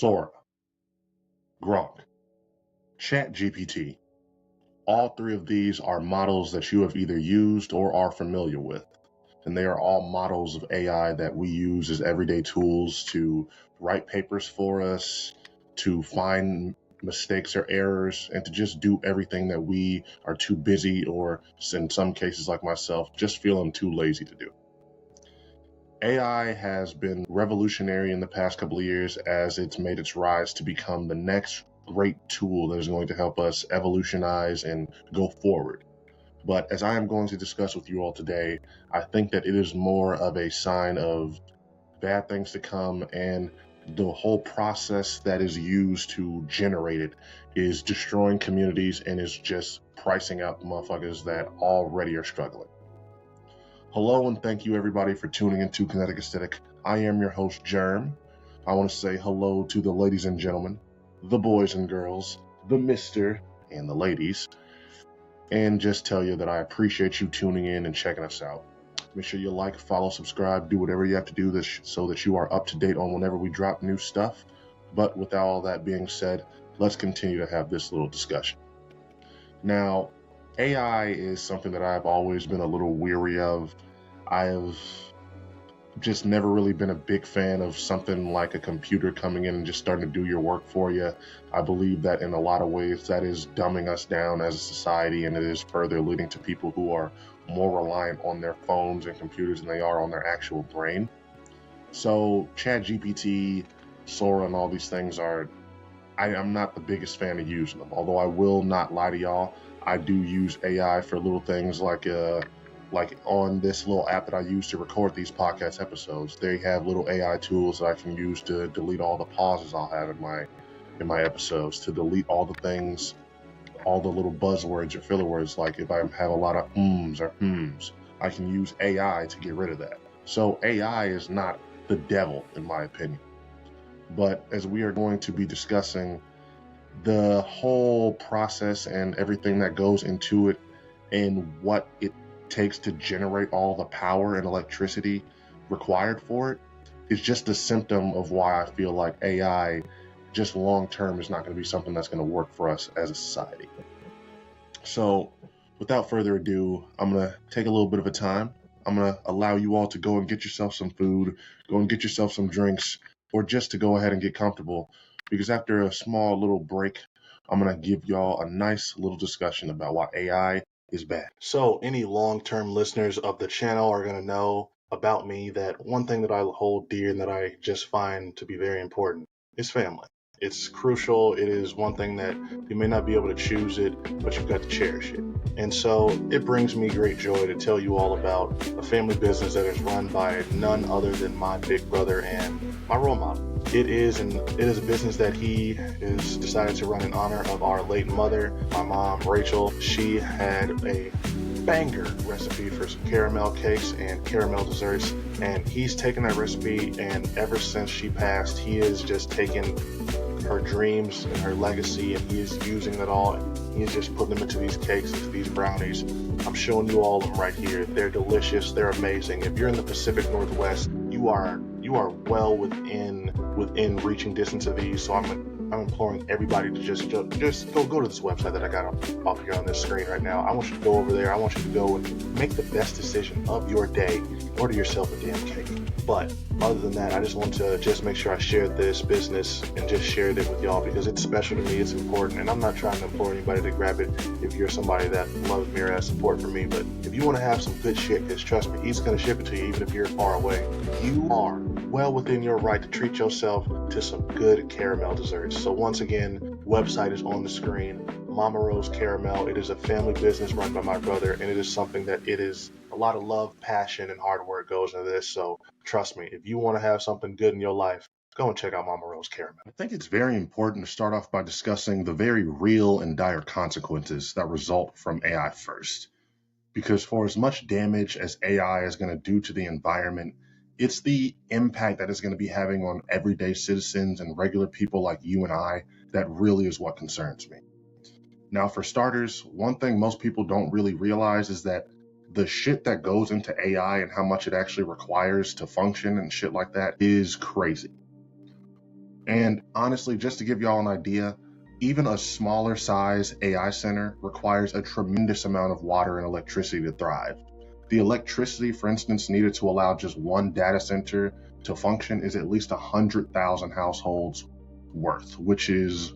Sora, Grok, ChatGPT. All three of these are models that you have either used or are familiar with. And they are all models of AI that we use as everyday tools to write papers for us, to find mistakes or errors, and to just do everything that we are too busy, or in some cases like myself, just feeling too lazy to do. AI has been revolutionary in the past couple of years as it's made its rise to become the next great tool that is going to help us evolutionize and go forward. But as I am going to discuss with you all today, I think that it is more of a sign of bad things to come, and the whole process that is used to generate it is destroying communities and is just pricing out motherfuckers that already are struggling. Hello and thank you everybody for tuning into Kinetic Aesthetic. I am your host, Jerm. I want to say hello to the ladies and gentlemen, the boys and girls, the Mr. and the ladies, and just tell you that I appreciate you tuning in and checking us out. Make sure you like, follow, subscribe, do whatever you have to do this so that you are up to date on whenever we drop new stuff. But with all that being said, let's continue to have this little discussion. Now, AI is something that I've always been a little weary of. I have just never really been a big fan of something like a computer coming in and just starting to do your work for you. I believe that in a lot of ways that is dumbing us down as a society, and it is further leading to people who are more reliant on their phones and computers than they are on their actual brain. So ChatGPT, Sora, and all these things I'm not the biggest fan of using them. Although I will not lie to y'all, I do use AI for little things like on this little app that I use to record these podcast episodes. They have little AI tools that I can use to delete all the pauses I'll have in my episodes, to delete all the things, all the little buzzwords or filler words. Like if I have a lot of ums or hms, I can use AI to get rid of that. So AI is not the devil, in my opinion. But as we are going to be discussing the whole process and everything that goes into it and what it takes to generate all the power and electricity required for it, is just a symptom of why I feel like AI just long term is not going to be something that's going to work for us as a society. So without further ado, I'm going to take a little bit of a time. I'm going to allow you all to go and get yourself some food, go and get yourself some drinks, or just to go ahead and get comfortable, because after a small little break, I'm going to give y'all a nice little discussion about why AI is bad. So any long-term listeners of the channel are going to know about me that one thing that I hold dear and that I just find to be very important is family. It's crucial. It is one thing that you may not be able to choose it, but you've got to cherish it. And so it brings me great joy to tell you all about a family business that is run by none other than my big brother and my role model. It is a business that he is decided to run in honor of our late mother, my mom, Rachel. She had a banger recipe for some caramel cakes and caramel desserts, and he's taken that recipe, and ever since she passed, he has just taken her dreams and her legacy, and he is using it all. He is just putting them into these cakes, into these brownies. I'm showing you all of them right here. They're delicious. They're amazing. If you're in the Pacific Northwest, you are well within reaching distance of these. So I'm imploring everybody to just go to this website that I got up here on this screen right now. I want you to go over there. I want you to go and make the best decision of your day. Order yourself a damn cake. But other than that, I just want to just make sure I shared this business and just shared it with y'all because it's special to me. It's important, and I'm not trying to implore anybody to grab it if you're somebody that loves me or has support for me. But if you want to have some good shit, because trust me, he's going to ship it to you even if you're far away. You are well within your right to treat yourself to some good caramel desserts. So once again, website is on the screen. Mama Rose Caramel. It is a family business run by my brother, and it is something that it is a lot of love, passion, and hard work goes into this. So trust me, if you want to have something good in your life, go and check out Mama Rose Caramel. I think it's very important to start off by discussing the very real and dire consequences that result from AI first. Because for as much damage as AI is going to do to the environment, it's the impact that it's going to be having on everyday citizens and regular people like you and I that really is what concerns me. Now, for starters, one thing most people don't really realize is that the shit that goes into AI and how much it actually requires to function and shit like that is crazy. And honestly, just to give y'all an idea, even a smaller size AI center requires a tremendous amount of water and electricity to thrive. The electricity, for instance, needed to allow just one data center to function is at least 100,000 households worth, which is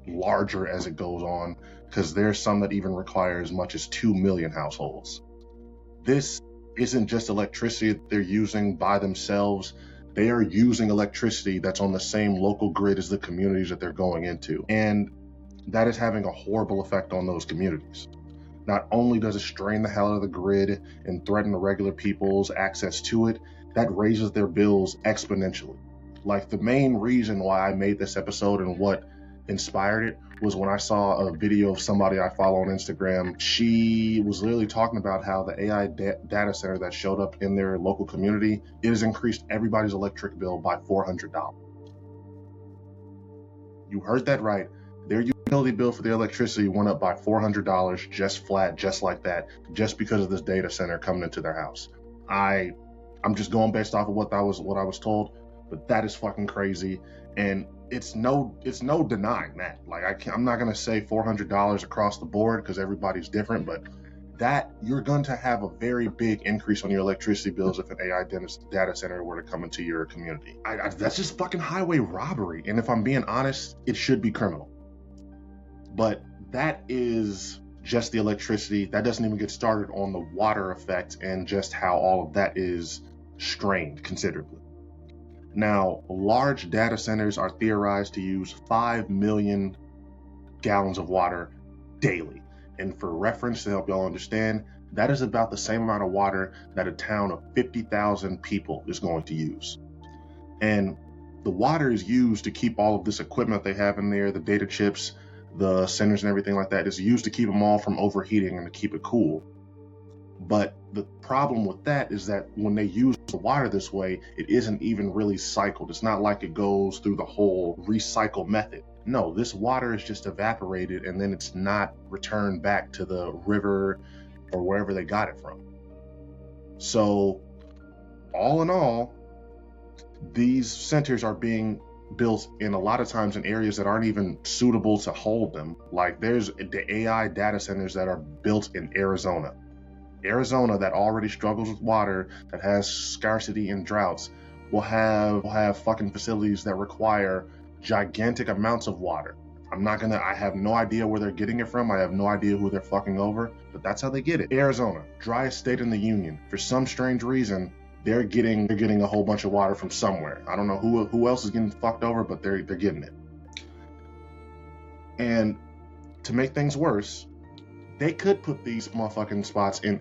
larger as it goes on, because there's some that even require as much as 2 million households. This isn't just electricity that they're using by themselves. They are using electricity that's on the same local grid as the communities that they're going into. And that is having a horrible effect on those communities. Not only does it strain the hell out of the grid and threaten the regular people's access to it, that raises their bills exponentially. Like, the main reason why I made this episode and what inspired it was when I saw a video of somebody I follow on Instagram. She was literally talking about how the AI data center that showed up in their local community, it has increased everybody's electric bill by $400. You heard that right. Their utility bill for their electricity went up by $400 just flat, just like that, just because of this data center coming into their house. I'm just going based off of what I was told, but that is fucking crazy. And it's no denying that. Like, I'm not gonna say $400 across the board because everybody's different, but that you're going to have a very big increase on your electricity bills if an AI data center were to come into your community. That's just fucking highway robbery. And if I'm being honest, it should be criminal. But that is just the electricity. That doesn't even get started on the water effect and just how all of that is strained considerably. Now, large data centers are theorized to use 5 million gallons of water daily. And for reference, to help y'all understand, that is about the same amount of water that a town of 50,000 people is going to use. And the water is used to keep all of this equipment they have in there, the data chips, the centers and everything like that, is used to keep them all from overheating and to keep it cool. But the problem with that is that when they use the water this way, it isn't even really cycled. It's not like it goes through the whole recycle method. No, this water is just evaporated and then it's not returned back to the river or wherever they got it from. So, all in all, these centers are being built in a lot of times in areas that aren't even suitable to hold them. Like, there's the AI data centers that are built in Arizona, that already struggles with water, that has scarcity and droughts, will have fucking facilities that require gigantic amounts of water. I have no idea where they're getting it from. I have no idea who they're fucking over, but that's how they get it. Arizona, driest state in the union. For some strange reason, they're getting a whole bunch of water from somewhere. I don't know who else is getting fucked over, but they're getting it. And to make things worse, they could put these motherfucking spots in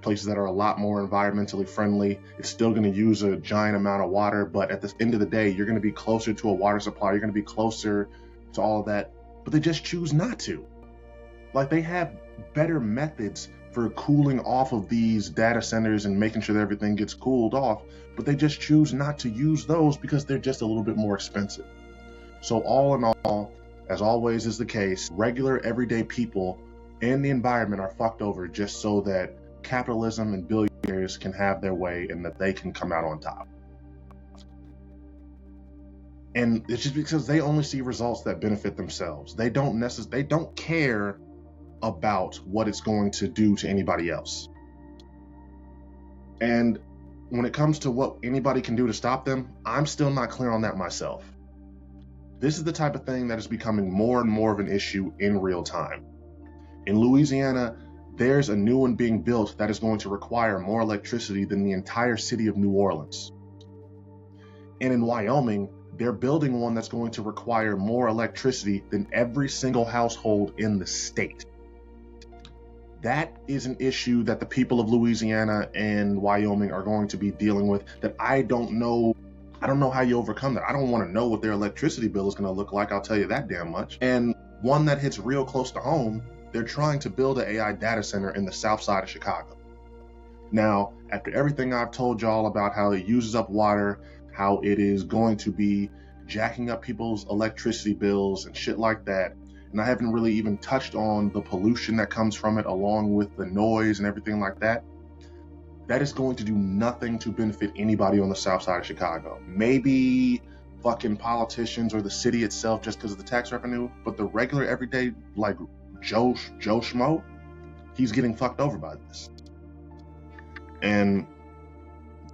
places that are a lot more environmentally friendly. It's still going to use a giant amount of water, but at the end of the day, you're going to be closer to a water supply. You're going to be closer to all of that, but they just choose not to. Like, they have better methods for cooling off of these data centers and making sure that everything gets cooled off, but they just choose not to use those because they're just a little bit more expensive. So all in all, as always is the case, regular everyday people and the environment are fucked over just so that capitalism and billionaires can have their way and that they can come out on top. And it's just because they only see results that benefit themselves. They don't care about what it's going to do to anybody else. And when it comes to what anybody can do to stop them, I'm still not clear on that myself. This is the type of thing that is becoming more and more of an issue in real time. In Louisiana, there's a new one being built that is going to require more electricity than the entire city of New Orleans. And in Wyoming, they're building one that's going to require more electricity than every single household in the state. That is an issue that the people of Louisiana and Wyoming are going to be dealing with that I don't know how you overcome that. I don't want to know what their electricity bill is going to look like, I'll tell you that damn much. And one that hits real close to home, they're trying to build an AI data center in the south side of Chicago. Now, after everything I've told y'all about how it uses up water, how it is going to be jacking up people's electricity bills and shit like that, and I haven't really even touched on the pollution that comes from it along with the noise and everything like that, that is going to do nothing to benefit anybody on the south side of Chicago. Maybe fucking politicians or the city itself just because of the tax revenue, but the regular everyday like Joe Schmo, he's getting fucked over by this. And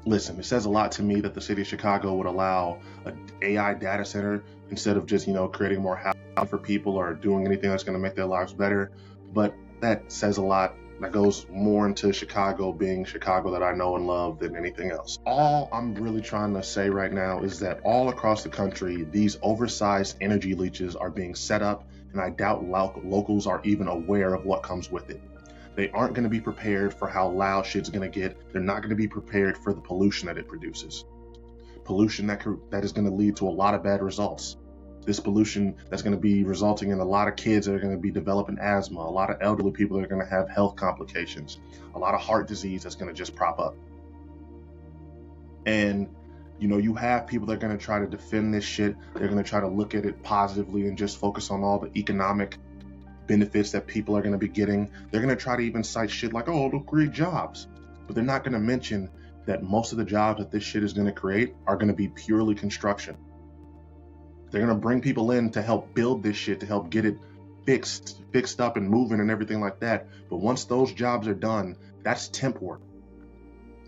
listen, it says a lot to me that the city of Chicago would allow an AI data center instead of just, creating more housing for people or doing anything that's going to make their lives better. But that says a lot. That goes more into Chicago being Chicago that I know and love than anything else. All I'm really trying to say right now is that all across the country, these oversized energy leeches are being set up, and I doubt locals are even aware of what comes with it. They aren't going to be prepared for how loud shit's going to get. They're not going to be prepared for the pollution that it produces. Pollution that is going to lead to a lot of bad results. This pollution that's going to be resulting in a lot of kids that are going to be developing asthma, a lot of elderly people that are going to have health complications, a lot of heart disease that's going to just prop up. And, you have people that are going to try to defend this shit. They're going to try to look at it positively and just focus on all the economic benefits that people are going to be getting. They're going to try to even cite shit like, oh, it'll create jobs. But they're not going to mention that most of the jobs that this shit is going to create are going to be purely construction. They're going to bring people in to help build this shit, to help get it fixed up and moving and everything like that. But once those jobs are done, that's temp work.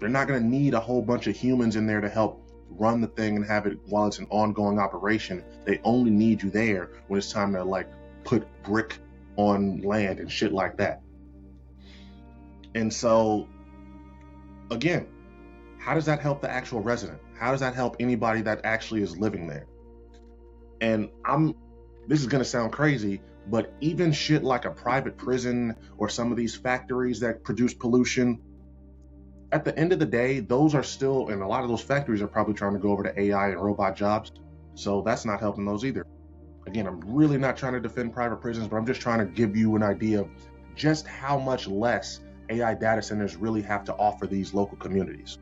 They're not going to need a whole bunch of humans in there to help run the thing and have it while it's an ongoing operation. They only need you there when it's time to put brick on land and shit like that. And so, again, how does that help the actual resident? How does that help anybody that actually is living there? And this is going to sound crazy, but even shit like a private prison or some of these factories that produce pollution, at the end of the day, those are still, and a lot of those factories are probably trying to go over to AI and robot jobs. So that's not helping those either. Again, I'm really not trying to defend private prisons, but I'm just trying to give you an idea of just how much less AI data centers really have to offer these local communities.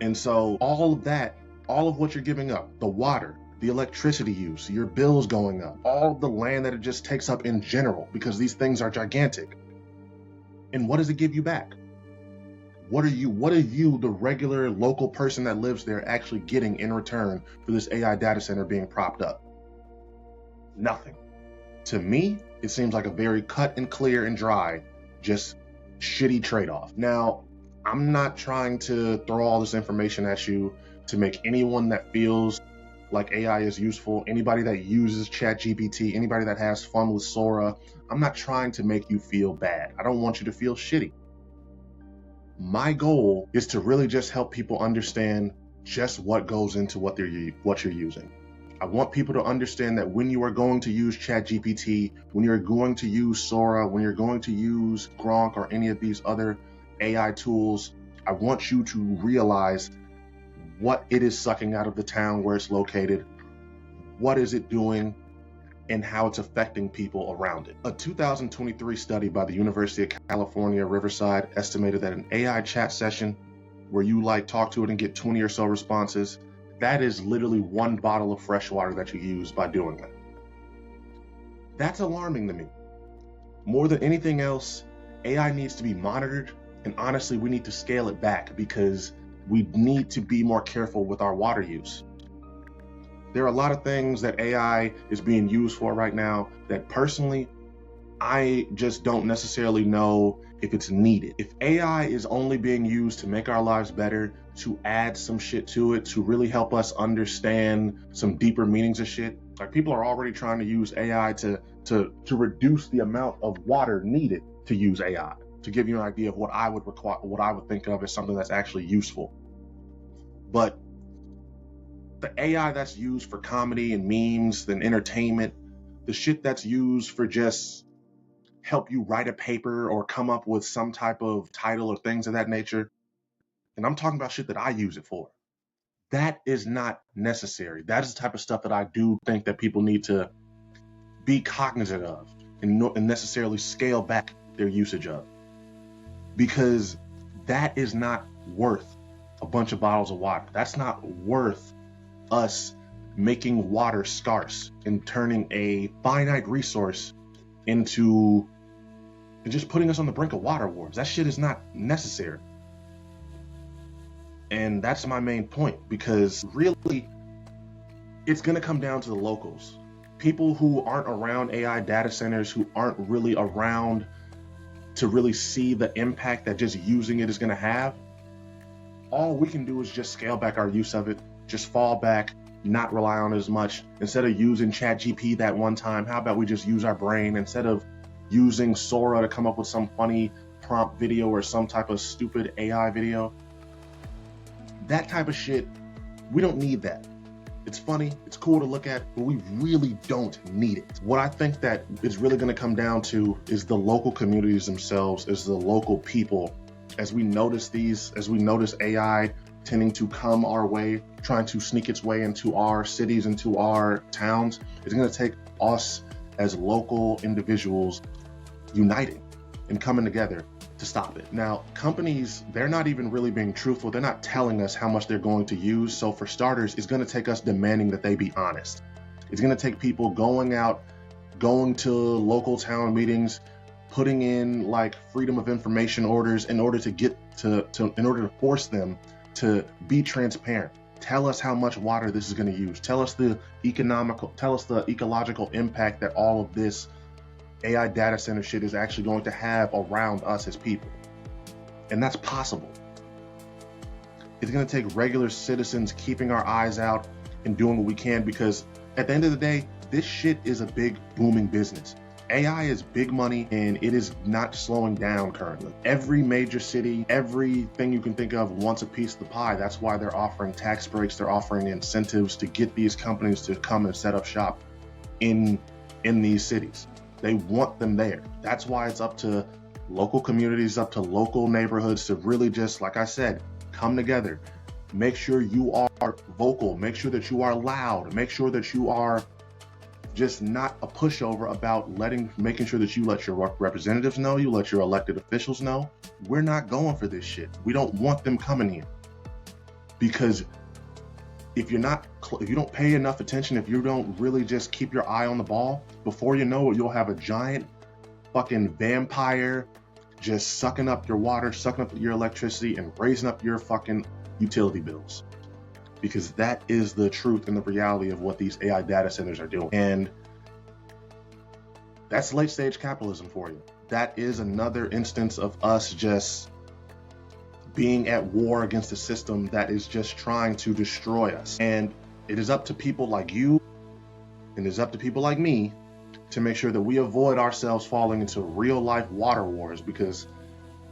And so all of what you're giving up, the water, the electricity use, your bills going up, all the land that it just takes up in general, because these things are gigantic. And what does it give you back? What are you, the regular local person that lives there, actually getting in return for this AI data center being propped up? Nothing. To me, it seems like a very cut and clear and dry, just shitty trade-off. Now, I'm not trying to throw all this information at you to make anyone that feels like AI is useful, anybody that uses ChatGPT, anybody that has fun with Sora, I'm not trying to make you feel bad. I don't want you to feel shitty. My goal is to really just help people understand just what goes into what you're using. I want people to understand that when you are going to use ChatGPT, when you're going to use Sora, when you're going to use Gronk or any of these other AI tools, I want you to realize what it is sucking out of the town where it's located, what is it doing, and how it's affecting people around it. A 2023 study by the University of California, Riverside estimated that an AI chat session where you talk to it and get 20 or so responses, that is literally one bottle of fresh water that you use by doing that. That's alarming to me. More than anything else, AI needs to be monitored, and honestly, we need to scale it back because we need to be more careful with our water use. There are a lot of things that AI is being used for right now that personally, I just don't necessarily know if it's needed. If AI is only being used to make our lives better, to add some shit to it, to really help us understand some deeper meanings of shit, people are already trying to use AI to reduce the amount of water needed to use AI. To give you an idea of what I would think of as something that's actually useful. But the AI that's used for comedy and memes and entertainment, the shit that's used for just help you write a paper or come up with some type of title or things of that nature, and I'm talking about shit that I use it for, that is not necessary. That is the type of stuff that I do think that people need to be cognizant of and necessarily scale back their usage of. Because that is not worth a bunch of bottles of water. That's not worth us making water scarce and turning a finite resource into and just putting us on the brink of water wars. That shit is not necessary. And that's my main point, because really it's going to come down to the locals. People who aren't around AI data centers, who aren't really around to really see the impact that just using it is going to have. All we can do is just scale back our use of it, just fall back, not rely on it as much. Instead of using ChatGPT that one time, how about we just use our brain? Instead of using Sora to come up with some funny prompt video or some type of stupid AI video, that type of shit, we don't need that. It's funny, it's cool to look at, but we really don't need it. What I think that it's really going to come down to is the local communities themselves, is the local people. As we notice AI tending to come our way, trying to sneak its way into our cities, into our towns, it's going to take us as local individuals uniting and coming together to stop it. Now, companies, they're not even really being truthful. They're not telling us how much they're going to use. So for starters, it's going to take us demanding that they be honest. It's going to take people going to local town meetings, putting in like freedom of information orders in order to force them to be transparent. Tell us how much water this is going to use. Tell us the ecological impact that all of this AI data center shit is actually going to have around us as people. And that's possible. It's going to take regular citizens keeping our eyes out and doing what we can, because at the end of the day, this shit is a big booming business. AI is big money and it is not slowing down currently. Every major city, everything you can think of wants a piece of the pie. That's why they're offering tax breaks, they're offering incentives to get these companies to come and set up shop in these cities. They want them there. That's why it's up to local communities, up to local neighborhoods to really just, like I said, come together. Make sure you are vocal. Make sure that you are loud. Make sure that you are just not a pushover about making sure that you let your representatives know, you let your elected officials know. We're not going for this shit. We don't want them coming here. Because if you don't pay enough attention, if you don't really just keep your eye on the ball, before you know it, you'll have a giant fucking vampire just sucking up your water, sucking up your electricity, and raising up your fucking utility bills. Because that is the truth and the reality of what these AI data centers are doing. And that's late stage capitalism for you. That is another instance of us just being at war against a system that is just trying to destroy us. And it is up to people like you, and it is up to people like me to make sure that we avoid ourselves falling into real life water wars. Because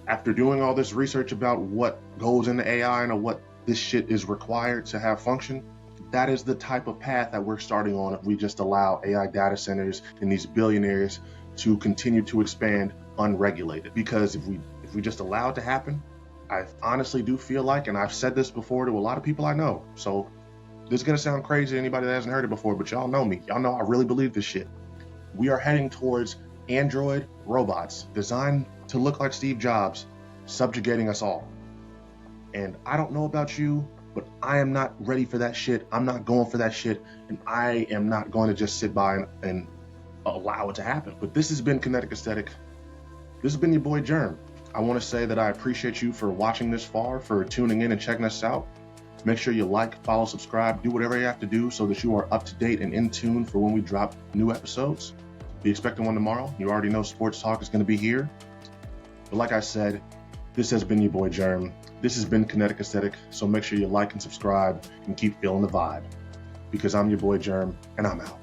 after doing all this research about what goes into AI and what this shit is required to have function, that is the type of path that we're starting on if we just allow AI data centers and these billionaires to continue to expand unregulated. Because if we just allow it to happen, I honestly do feel like, and I've said this before to a lot of people I know, so this is going to sound crazy to anybody that hasn't heard it before, but y'all know me. Y'all know I really believe this shit. We are heading towards android robots designed to look like Steve Jobs, subjugating us all. And I don't know about you, but I am not ready for that shit. I'm not going for that shit, and I am not going to just sit by and allow it to happen. But this has been Kinetic Aesthetic. This has been your boy Jerm. I want to say that I appreciate you for watching this far, for tuning in and checking us out. Make sure you like, follow, subscribe, do whatever you have to do so that you are up to date and in tune for when we drop new episodes. Be expecting one tomorrow. You already know Sports Talk is going to be here. But like I said, this has been your boy Jerm. This has been Kinetic Aesthetic. So make sure you like and subscribe and keep feeling the vibe. Because I'm your boy Jerm, and I'm out.